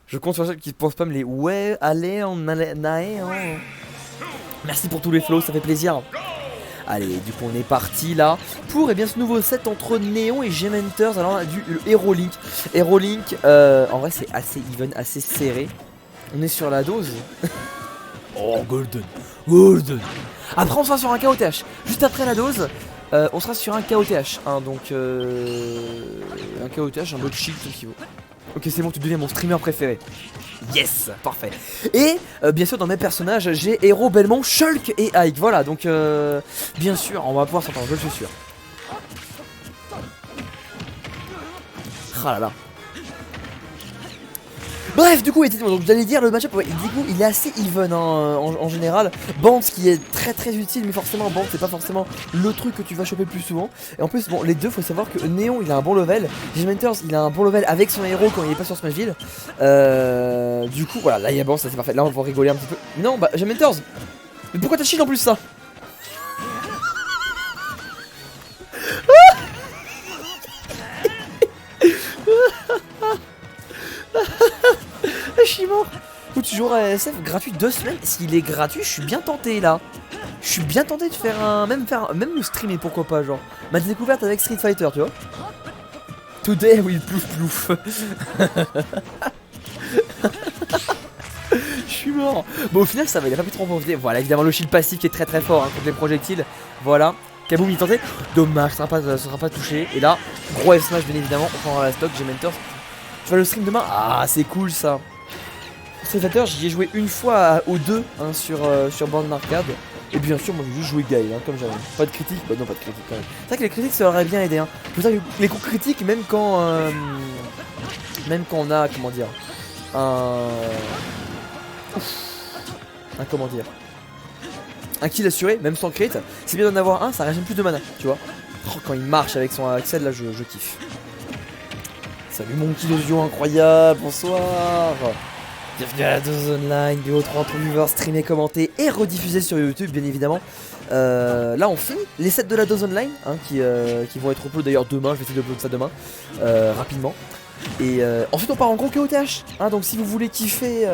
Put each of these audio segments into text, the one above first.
Je compte sur ceux qui pensent pas me les ouais, allez, on allait, nae, hein. Merci pour tous les flows, ça fait plaisir. Allez, du coup on est parti là pour eh bien, ce nouveau set entre Néon et Gementers. Alors on a du Hero Link. Hero Link, en vrai c'est assez even, assez serré. On est sur la dose. Oh, Golden, Golden. Après on sera sur un KOTH. Juste après la dose, on sera sur un KOTH. Hein, donc un KOTH, un mode shield qui vaut. Ok, c'est bon, tu deviens mon streamer préféré. Yes, parfait. Et bien sûr, dans mes personnages, j'ai Héros, Belmont, Shulk et Ike. Voilà, donc bien sûr, on va pouvoir s'entendre, je suis sûr. Ah là là. Bref, du coup, donc j'allais dire le match-up, ouais, du coup, il est assez even hein, en général. Bounce qui est très utile, mais forcément, Bounce c'est pas forcément le truc que tu vas choper le plus souvent. Et en plus, bon, les deux, faut savoir que Néon il a un bon level, Gementers il a un bon level avec son héros quand il est pas sur Smashville. Du coup, voilà, là il y a Bounce, ça c'est parfait. Là on va rigoler un petit peu. Mais non, bah, Gementers, mais pourquoi t'as shield en plus ça? Je suis mort. Écoute, tu joues à SF gratuit 2 semaines. S'il est gratuit, je suis bien tenté là. Je suis bien tenté de faire un. Même le streamer, pourquoi pas, genre. Ma découverte avec Street Fighter, tu vois. Today will plouf plouf. Je suis mort. Bon, au final, ça va, il a pas pu trop en profiter. Voilà, évidemment, le shield passif qui est très fort hein, contre les projectiles. Voilà. Kaboom, il tentait. Dommage, ça sera pas touché. Et là, gros F-smash, bien évidemment. On prendra la stock. Gementers. Tu vas le stream demain? Ah, c'est cool ça. Street Fighter, j'y ai joué une fois aux deux hein, sur borne d'arcade. Et bien sûr, moi j'ai juste joué Gaël, hein, comme j'avais. Pas de critique, bah non, pas de critique quand même. C'est vrai que les critiques ça aurait bien aidé. Hein. Je veux dire, les coups critiques, même quand on a, comment dire, un. Un comment dire. Un kill assuré, même sans crit, c'est bien d'en avoir un, ça régène plus de mana, tu vois. Oh, quand il marche avec son Axel, là je kiffe. Salut mon petit Dozio incroyable, bonsoir. Bienvenue à la dose online, BO3 entre viewers, streamé, commenté et rediffusé sur YouTube bien évidemment. Là on finit les sets de la dose online hein, qui vont être upload d'ailleurs demain, je vais essayer d'upload ça demain rapidement. Et ensuite on part en gros KOTH hein, donc si vous voulez kiffer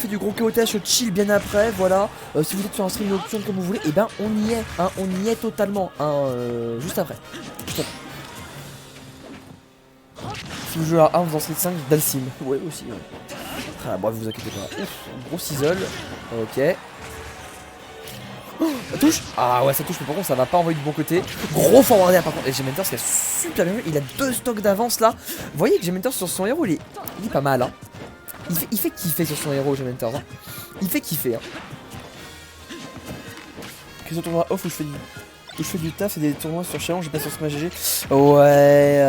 du gros KOTH chill bien après, voilà. Si vous êtes sur un stream nocturne comme vous voulez, et ben on y est, hein, on y est totalement hein, juste après. Si vous jouez à 1 vous en Street 5, Dalsim. Ouais aussi ouais. Ah bref vous inquiétez pas. Ouf, gros ciseul. Ok. Oh, ça touche. Ah ouais ça touche mais par contre ça va pas envoyer du bon côté. Gros forwarder par contre. Et Gementers qui a super bien joué. Il a 2 stocks d'avance là. Vous voyez que Gementers sur son héros il est pas mal hein. Il fait kiffer sur son héros Gementers hein. Il fait kiffer hein. Qu'est-ce que tournoi off où je fais du taf et des tournois sur Challenge, j'ai pas sur Smash GG. Ouais,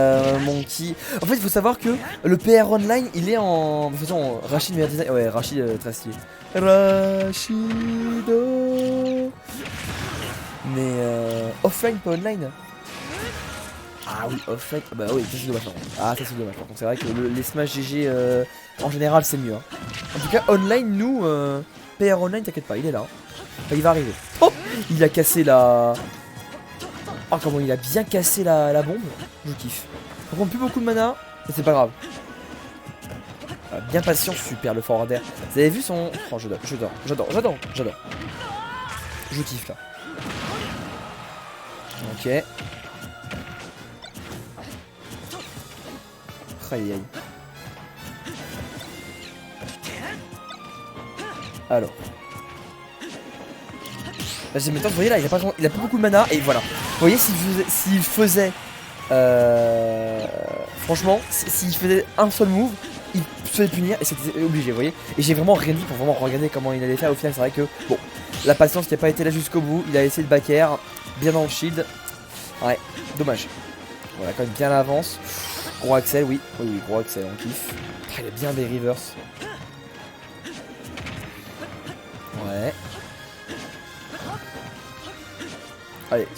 Monkey. En fait, il faut savoir que le PR Online, il est en. De toute façon, Rachid meilleur design. Ouais, Rachid très stylé. Rachido. Mais offline, pas online. Ah oui, offline. Bah oui, ça c'est dommage par contre. Ah, ça c'est dommage par contre. C'est vrai que les Smash GG en général, c'est mieux. Hein. En tout cas, online, nous, PR Online, t'inquiète pas, il est là. Enfin, il va arriver. Oh, il a cassé la. Oh comment il a bien cassé la bombe. Je kiffe. Par contre plus beaucoup de mana, mais c'est pas grave. Bien patient, super le forwarder. Vous avez vu son. Oh j'adore. Je kiffe là. Ok. Aïe aïe. Alors. Là j'ai maintenant, vous voyez là, il a pas beaucoup de mana et voilà. Vous voyez s'il faisait franchement, s'il faisait un seul move, il se faisait punir et c'était obligé, vous voyez. Et j'ai vraiment rien dit pour vraiment regarder comment il allait faire. Au final, c'est vrai que bon, la patience qui a pas été là jusqu'au bout. Il a essayé de back air, bien dans le shield. Ouais, dommage. Voilà, quand même bien à l'avance. Gros Axel, oui, gros Axel, on kiffe. Il a bien des reverse. Ouais. Allez,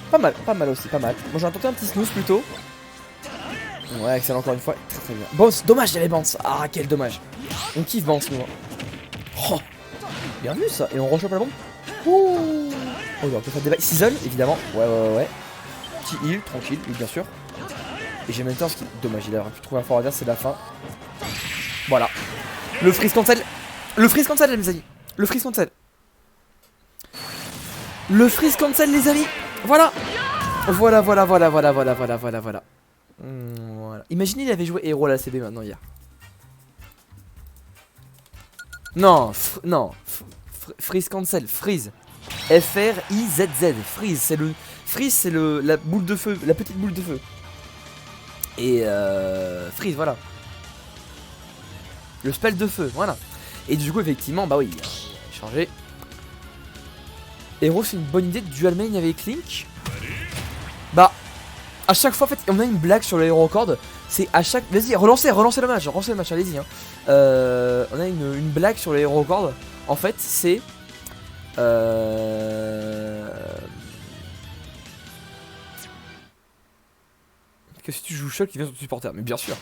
pas mal aussi, pas mal. Moi j'aurais tenté un petit snooze plutôt. Ouais, excellent encore une fois, très bien. Bounce, dommage, il y avait Bounce. Ah, quel dommage. On kiffe Bounce, nous. Oh, bien vu ça. Et on rechoppe la bombe. Oh, on peut faire des bails. Season, évidemment. Ouais. Petit heal, tranquille, oui, bien sûr. Et j'ai même temps ce qui... Dommage, il a pu trouver un fort à dire, c'est la fin. Voilà. Le freeze cancel. Le freeze cancel les amis. Le freeze cancel. Le freeze cancel les amis. Voilà. Voilà. Voilà. Imaginez il avait joué héros à la CB maintenant hier. Non, non. Freeze cancel, freeze. F-R-I-Z-Z. Freeze, c'est le... Freeze c'est la boule de feu, la petite boule de feu. Et freeze, voilà. Le spell de feu, voilà. Et du coup effectivement, bah oui, il a changé. Héros c'est une bonne idée de dual main avec Link. Bah, à chaque fois en fait, on a une blague sur le héros record. C'est à chaque... Vas-y, relancez le match, allez-y hein. On a une blague sur le héros record. En fait, c'est... que si tu joues Shulk, il vient sur ton supporter. Mais bien sûr.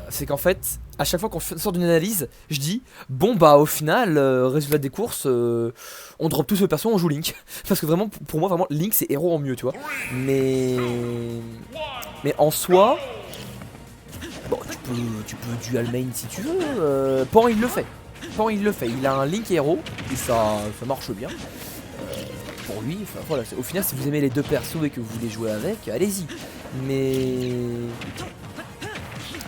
C'est qu'en fait, à chaque fois qu'on sort d'une analyse, je dis bon bah au final, résultat des courses, on drop tous ce perso, on joue Link. Parce que vraiment, pour moi, vraiment, Link c'est héros en mieux, tu vois. Mais en soi, bon, tu peux dual main si tu veux. Pan il le fait. Il a un Link héros et ça marche bien. Pour lui, enfin voilà, au final si vous aimez les deux persos et que vous voulez jouer avec, allez-y. Mais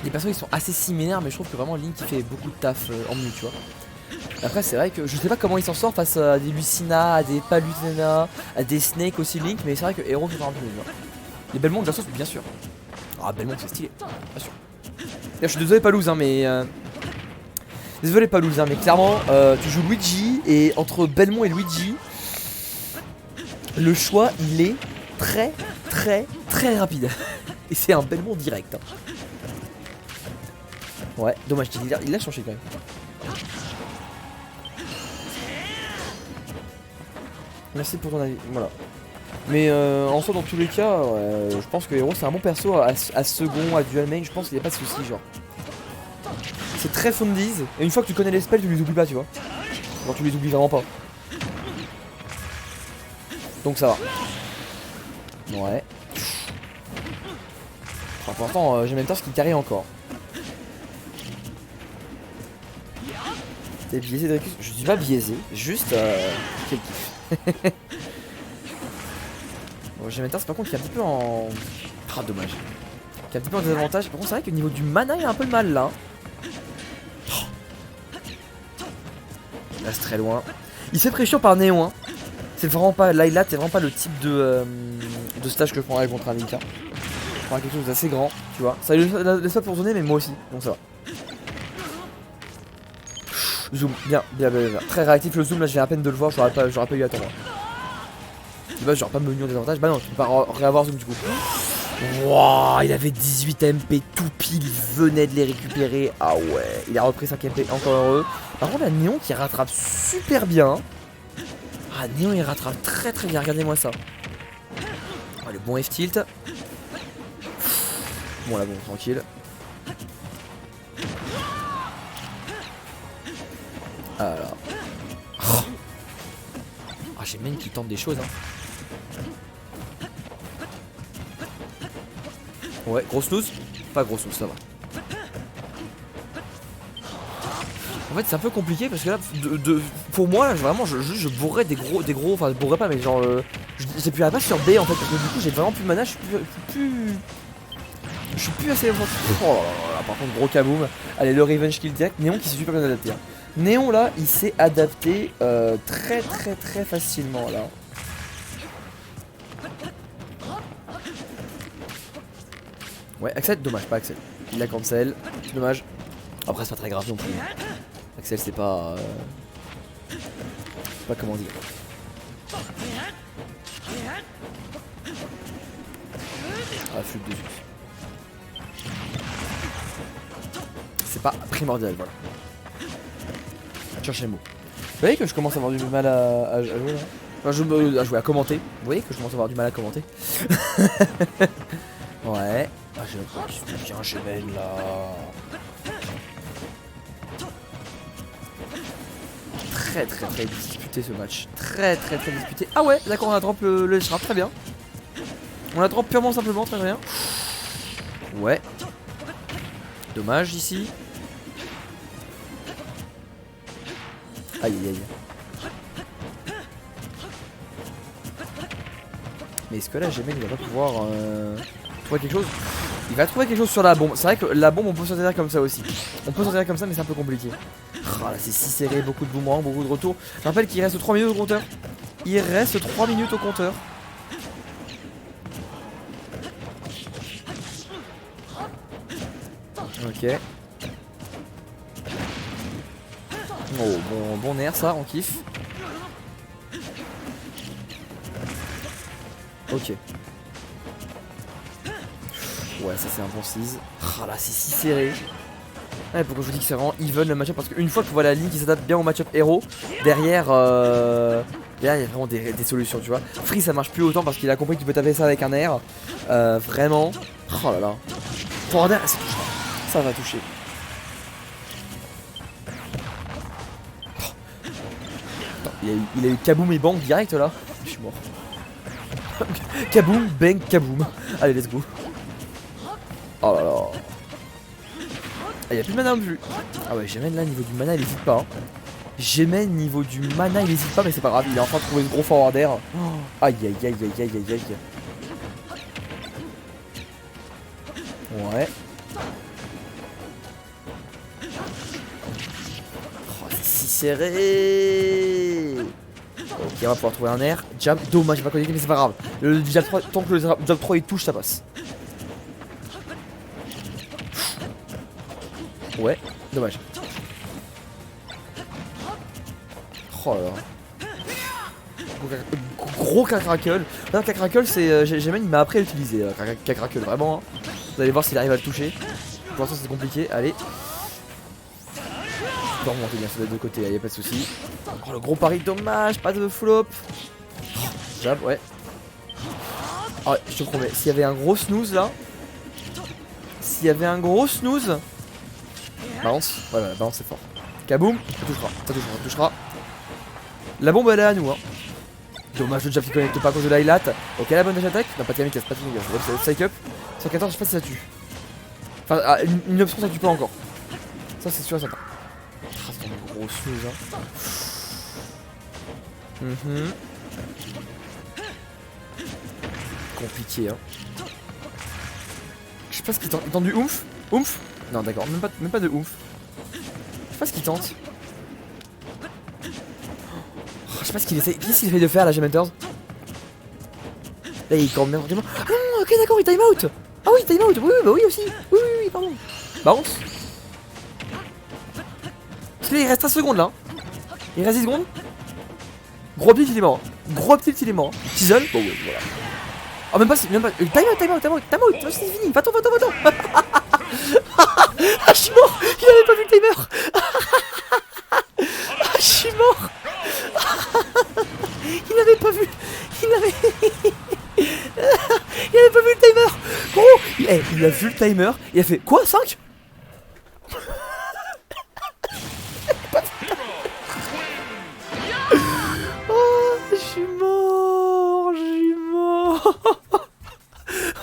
les persos ils sont assez similaires, mais je trouve que vraiment Link il fait beaucoup de taf en mieux, tu vois. Après c'est vrai que je sais pas comment il s'en sort face à des Lucina, à des Palutena, à des Snake aussi Link, mais c'est vrai que Hero fait un peu mieux. Les Belmont de la sauce bien sûr. Ah Belmont c'est stylé, bien sûr. Là, je suis désolé Palouse hein, mais désolé Palouse hein, mais clairement tu joues Luigi et entre Belmont et Luigi, le choix il est très rapide. Et c'est un Belmont direct hein. Ouais, dommage, il a changé quand même. Merci pour ton avis, voilà. Mais en soi dans tous les cas, je pense que Hero c'est un bon perso à second, à dual main, je pense qu'il n'y a pas de soucis genre. C'est très fundies, et une fois que tu connais les spells, tu les oublies pas, tu vois. Genre tu les oublies vraiment pas. Donc ça va. Ouais. Enfin, pour l'instant, j'ai même temps ce qui carry encore. T'es biaisé de Je dis pas biaisé, juste quel kiff. Bon, j'ai même temps, c'est par contre qui est un petit peu en... Ah dommage. Qui est un petit peu en désavantage. Par contre c'est vrai que au niveau du mana il y a un peu de mal là. Là c'est très loin. Il se fait pression par Néon hein. C'est vraiment pas... Layla c'est vraiment pas le type de stage que je prendrais contre un Link hein. Je prendrais quelque chose d'assez grand, tu vois. Ça laisse pas pour zoner mais moi aussi, donc ça va. Zoom, bien. Très réactif le zoom, là je viens à peine de le voir, j'aurais pas eu à attendre. De base j'aurais pas menu en désavantage, bah non, tu peux pas réavoir zoom du coup. Wouah, il avait 18 MP tout pile, il venait de les récupérer. Ah ouais, il a repris 5 MP, encore heureux. Par contre la Néon qui rattrape super bien. Ah Néon il rattrape très bien, regardez-moi ça. Oh, le bon F-tilt. Bon là bon, tranquille. Alors. Oh. Ah j'ai même qui tente des choses hein. Ouais, grosse loose. Pas grosse loose, ça va. En fait c'est un peu compliqué parce que là pour moi là, vraiment je bourrais des gros. Enfin je bourrais pas mais genre j'ai plus la passe sur B en fait parce que du coup j'ai vraiment plus de mana, je suis plus assez offensif. Oh là là, par contre gros kaboom. Allez le revenge kill direct. Néon qui s'est super bien adapté hein. Néon là il s'est adapté très facilement là. Ouais Axel, dommage pas Axel. Il a cancel, c'est dommage. Après c'est pas très grave non plus. Axel c'est pas comment dire. Ah flûte dessus. C'est pas primordial voilà. Chercher le mot. Vous voyez que je commence à avoir du mal à jouer là. Enfin, à jouer, à commenter. Vous voyez que je commence à avoir du mal à commenter. Ouais. Ah j'ai bien gemelle là. Très disputé ce match. Très disputé. Ah ouais d'accord on a drop le shrap, très bien. On a drop purement simplement, très bien. Ouais. Dommage ici. Aïe aïe aïe. Mais est-ce que là Gemen il va pas pouvoir trouver quelque chose? Il va trouver quelque chose sur la bombe. C'est vrai que la bombe on peut s'en sortir comme ça aussi. On peut s'en sortir comme ça mais c'est un peu compliqué. Oh là c'est si serré, beaucoup de boomerang, beaucoup de retours. Je rappelle qu'il reste 3 minutes au compteur. Il reste 3 minutes au compteur. Ok. Oh bon air ça, on kiffe. Ok. Ouais ça c'est un bon seize. Ah là c'est si serré. Ouais, pourquoi je vous dis que c'est vraiment even le match-up, parce qu'une fois que tu vois la ligne qui s'adapte bien au match-up héros, derrière il y a vraiment des solutions, tu vois. Free ça marche plus autant parce qu'il a compris que tu peux taper ça avec un air. Vraiment. Oh là là. Pour air, ça va toucher. Attends, il a eu kaboom et bang direct là. Je suis mort. Kaboom, bang, kaboom. Allez, let's go. Oh là là. Ah, il y a plus de mana non plus. Ah ouais, Gemen là, niveau du mana, il hésite pas. Hein. Gemen, niveau du mana, il hésite pas, mais c'est pas grave. Il est en train de trouver ce gros forward air. Oh. Aïe aïe aïe aïe aïe aïe aïe. Ouais. Oh, c'est si serré. Ok, on va pouvoir trouver un air. Jab, dommage, j'ai pas connecté, mais c'est pas grave. Le jab 3, tant que le jab 3 il touche, ça passe. Ouais, dommage. Oh là là. Gros crackle. Là, crackle, c'est. Gemen, il m'a appris à l'utiliser. Crackle, vraiment. Hein. Vous allez voir s'il arrive à le toucher. Pour l'instant, c'est compliqué. Allez. Je peux remonter bien sur les deux côtés, y'a pas de soucis. Oh, le gros pari, dommage, pas de flop. Jab, ouais. Oh, je te promets, s'il y avait un gros snooze là. S'il y avait un gros snooze. Bounce, voilà, bounce c'est fort. Kaboom, ça touchera, ça touchera, ça touchera. La bombe elle est à nous hein. Dommage le jab qui connecte pas à cause de l'highlight. Ok la bonne dash attack, non pas de kamikaze, pas de kamikaze, c'est psych up. 114 je sais pas si ça tue. Enfin une option ça tue pas encore. Ça c'est sûr et certain. Ah c'est un gros snooze hein. Compliqué hein. Je sais pas ce qu'il tente, il tente du oomph. Oomph. Non d'accord, même pas de oomph. Je sais pas ce qu'il tente. Oh, je sais pas ce qu'il essaie. Qu'est-ce qu'il essaie de faire là, Gementers? Là il campe bien gentiment. Ah non, ok d'accord, il time out. Ah oui, time out, oui, bah oui aussi. Oui, pardon. Bounce. Parce qu'il reste 1 seconde là. Il reste 10 secondes. Gros tilt il est mort. Gros tilt il est mort. Season. Bon ouais, voilà. Oh même pas, time out, c'est fini. Va-t'en. Ah je suis mort. Il avait pas vu le timer. Ah je suis mort. Il avait pas vu. Il avait pas vu le timer. Gros, il a vu le timer. Il a fait quoi 5. Oh je suis mort.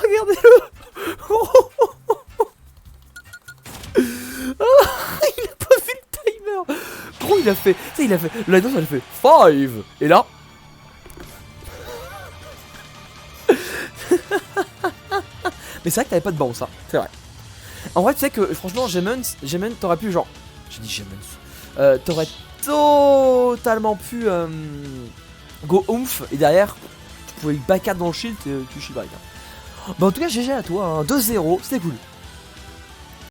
Regardez-le. Il a pas vu le timer. Gros il a fait. Tu sais il a fait. La danse elle a fait 5. Et là. Mais c'est vrai que t'avais pas de bounce, hein. C'est vrai. En vrai, tu sais que franchement, Gemen, t'aurais pu genre. J'ai dit Gemen. T'aurais totalement pu go oomph et derrière, tu pouvais back dans le shield et tu shield back. Hein. Bah, en tout cas, GG à toi, hein. 2-0, c'était cool.